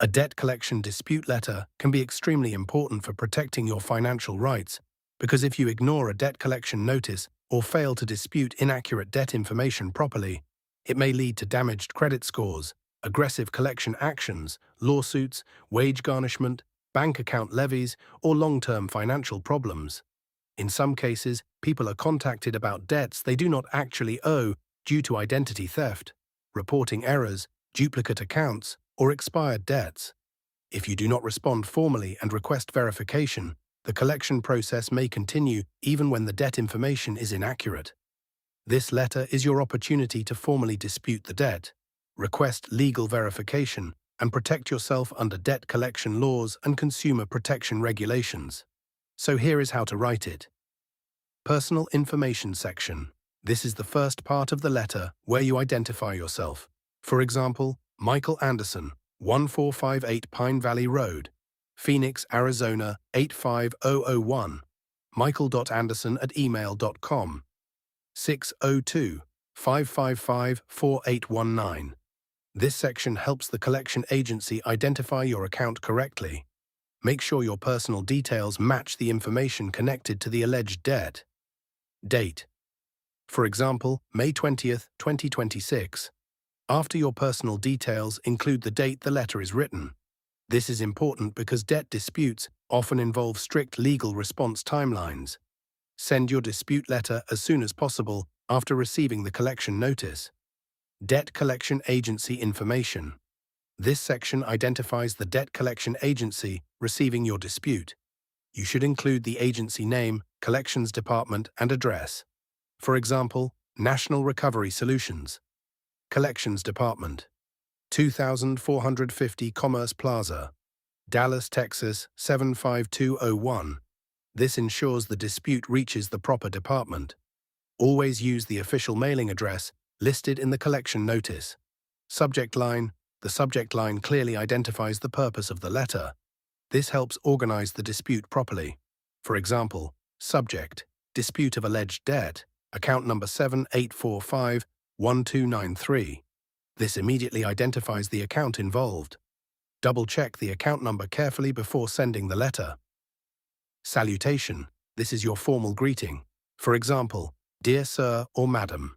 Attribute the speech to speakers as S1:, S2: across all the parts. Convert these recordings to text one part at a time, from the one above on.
S1: A debt collection dispute letter can be extremely important for protecting your financial rights because if you ignore a debt collection notice or fail to dispute inaccurate debt information properly, it may lead to damaged credit scores, aggressive collection actions, lawsuits, wage garnishment, bank account levies, or long-term financial problems. In some cases, people are contacted about debts they do not actually owe due to identity theft, reporting errors, duplicate accounts, or expired debts. If you do not respond formally and request verification, the collection process may continue even when the debt information is inaccurate. This letter is your opportunity to formally dispute the debt, request legal verification, and protect yourself under debt collection laws and consumer protection regulations. So here is how to write it. Personal information section. This is the first part of the letter where you identify yourself. For example, Michael Anderson, 1458 Pine Valley Road, Phoenix, Arizona 85001. michael.anderson@email.com. 602-555-4819. This section helps the collection agency identify your account correctly. Make sure your personal details match the information connected to the alleged debt. Date. For example, May 20th, 2026. After your personal details include the date the letter is written. This is important because debt disputes often involve strict legal response timelines. Send your dispute letter as soon as possible after receiving the collection notice. Debt collection agency information. This section identifies the debt collection agency receiving your dispute. You should include the agency name, collections department, and address. For example, National Recovery Solutions. Collections Department, 2450 Commerce Plaza, Dallas, Texas 75201. This ensures the dispute reaches the proper department. Always use the official mailing address listed in the collection notice. Subject line. The subject line clearly identifies the purpose of the letter. This helps organize the dispute properly. For example, subject, dispute of alleged debt, account number 7845-1293. This immediately identifies the account involved. Double-check the account number carefully before sending the letter. Salutation. This is your formal greeting. For example, Dear Sir or Madam.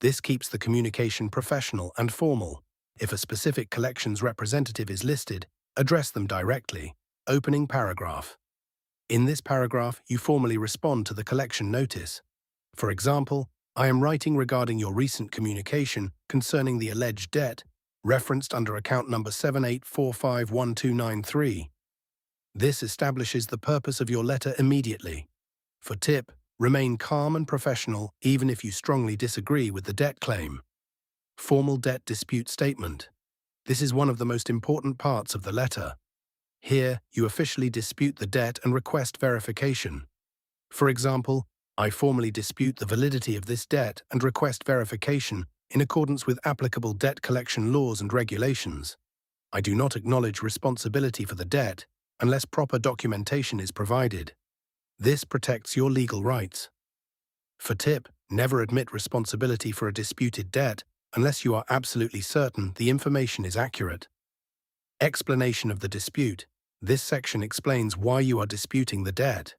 S1: This keeps the communication professional and formal. If a specific collections representative is listed, address them directly. Opening paragraph. In this paragraph, you formally respond to the collection notice. For example, I am writing regarding your recent communication concerning the alleged debt, referenced under account number 78451293. This establishes the purpose of your letter immediately. For tip, remain calm and professional even if you strongly disagree with the debt claim. Formal debt dispute statement. This is one of the most important parts of the letter. Here, you officially dispute the debt and request verification. For example, I formally dispute the validity of this debt and request verification in accordance with applicable debt collection laws and regulations. I do not acknowledge responsibility for the debt unless proper documentation is provided. This protects your legal rights. For tip, never admit responsibility for a disputed debt unless you are absolutely certain the information is accurate. Explanation of the dispute. This section explains why you are disputing the debt.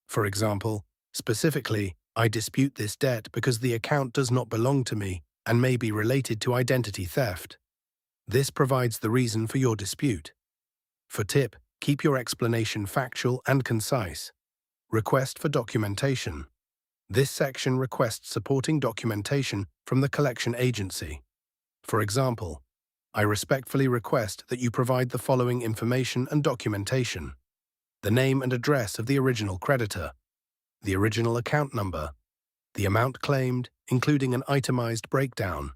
S1: For example, specifically, I dispute this debt because the account does not belong to me and may be related to identity theft. This provides the reason for your dispute. For tip, keep your explanation factual and concise. Request for documentation. This section requests supporting documentation from the collection agency. For example, I respectfully request that you provide the following information and documentation: the name and address of the original creditor, the original account number, the amount claimed, including an itemized breakdown,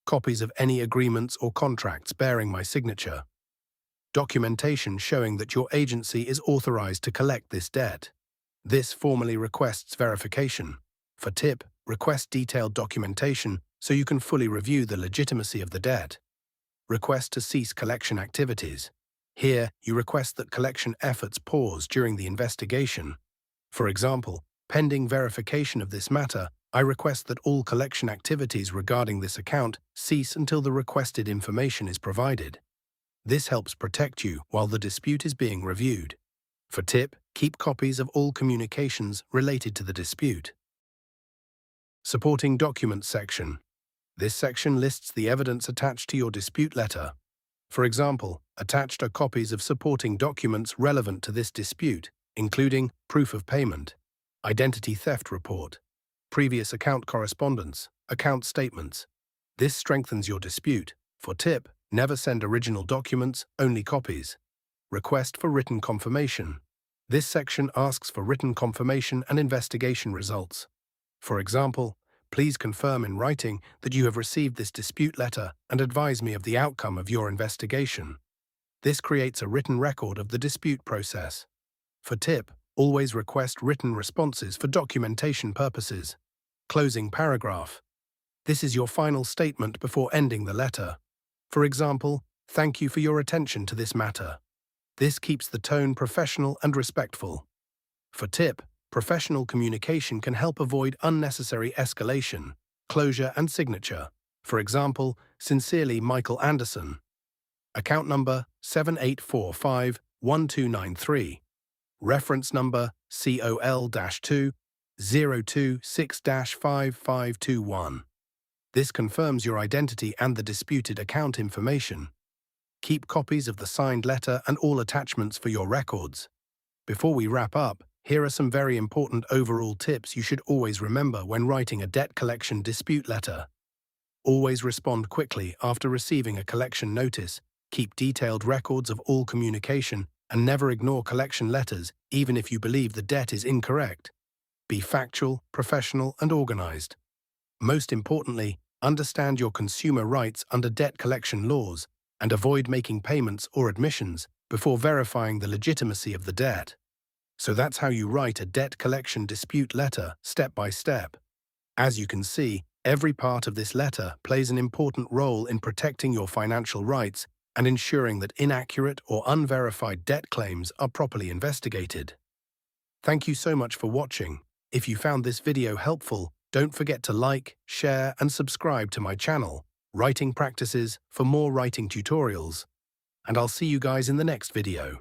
S1: copies of any agreements or contracts bearing my signature, documentation showing that your agency is authorized to collect this debt. This formally requests verification. For tip, request detailed documentation so you can fully review the legitimacy of the debt. Request to cease collection activities. Here, you request that collection efforts pause during the investigation. For example, pending verification of this matter, I request that all collection activities regarding this account cease until the requested information is provided. This helps protect you while the dispute is being reviewed. For tip, keep copies of all communications related to the dispute. Supporting Documents section. This section lists the evidence attached to your dispute letter. For example, attached are copies of supporting documents relevant to this dispute, including proof of payment, identity theft report, previous account correspondence, account statements. This strengthens your dispute. For tip, never send original documents, only copies. Request for written confirmation. This section asks for written confirmation and investigation results. For example, please confirm in writing that you have received this dispute letter and advise me of the outcome of your investigation. This creates a written record of the dispute process. For tip, always request written responses for documentation purposes. Closing paragraph. This is your final statement before ending the letter. For example, thank you for your attention to this matter. This keeps the tone professional and respectful. For tip, professional communication can help avoid unnecessary escalation, closure, and signature. For example, sincerely Michael Anderson. Account number 78451293. Reference number COL-2 026-5521. This confirms your identity and the disputed account information. Keep copies of the signed letter and all attachments for your records. Before we wrap up, here are some very important overall tips you should always remember when writing a debt collection dispute letter. Always respond quickly after receiving a collection notice, keep detailed records of all communication, and never ignore collection letters, even if you believe the debt is incorrect. Be factual, professional, and organized. Most importantly, understand your consumer rights under debt collection laws, and avoid making payments or admissions before verifying the legitimacy of the debt. So that's how you write a debt collection dispute letter, step by step. As you can see, every part of this letter plays an important role in protecting your financial rights and ensuring that inaccurate or unverified debt claims are properly investigated. Thank you so much for watching. If you found this video helpful, don't forget to like, share, and subscribe to my channel, Writing Practices, for more writing tutorials. And I'll see you guys in the next video.